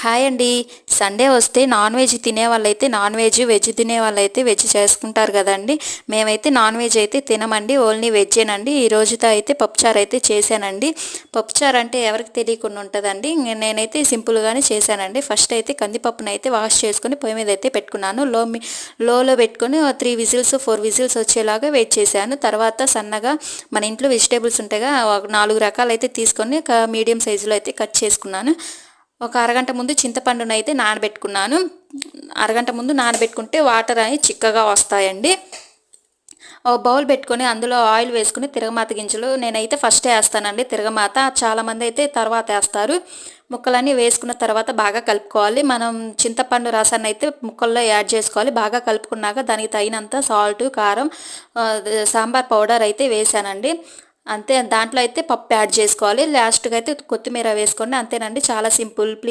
Hi అండి. Sunday వస్తే non veg తినే వాళ్ళైతే నాన్ వెజ్, వెజ్ తినే వాళ్ళైతే వెజ్ చేసుకుంటారు కదండి. మేమైతే నాన్ వెజ్ అయితే తినమండి, ఓన్లీ వెజ్జేనండి. ఈ రోజుతో అయితే పప్పుచారు అయితే చేశానండి. పప్పుచారు అంటే ఎవరికి తెలియకుండా ఉంటుందండి. నేనైతే సింపుల్గానే చేశానండి. ఫస్ట్ అయితే కందిపప్పును అయితే వాష్ చేసుకొని పొయ్యి మీద అయితే పెట్టుకున్నాను. లోలో పెట్టుకొని 3 విజిల్స్ 4 విజిల్స్ వచ్చేలాగా వెయిట్ చేశాను. తర్వాత సన్నగా మన ఇంట్లో వెజిటేబుల్స్ ఉంటాయిగా, ఒక 4 రకాలు అయితే తీసుకొని మీడియం సైజులో అయితే కట్ చేసుకున్నాను. ఒక అరగంట ముందు చింతపండునైతే నానబెట్టుకున్నాను. అరగంట ముందు నానబెట్టుకుంటే వాటర్ అని చిక్కగా వస్తాయండి. ఒక బౌల్ పెట్టుకొని అందులో ఆయిల్ వేసుకుని తిరగమాత గింజలు నేనైతే ఫస్టే వేస్తానండి. తిరగమాత చాలామంది అయితే తర్వాత వేస్తారు. ముక్కలన్నీ వేసుకున్న తర్వాత బాగా కలుపుకోవాలి. మనం చింతపండు రసాన్ని అయితే ముక్కల్లో యాడ్ చేసుకోవాలి. బాగా కలుపుకున్నాక దానికి తగినంత సాల్ట్, కారం, సాంబార్ పౌడర్ అయితే వేసానండి. అంతే, దాంట్లో అయితే పప్పు యాడ్ చేసుకోవాలి. లాస్ట్గా అయితే కొత్తిమీర వేసుకోండి. అంతేనండి, చాలా సింపుల్. ప్లీజ్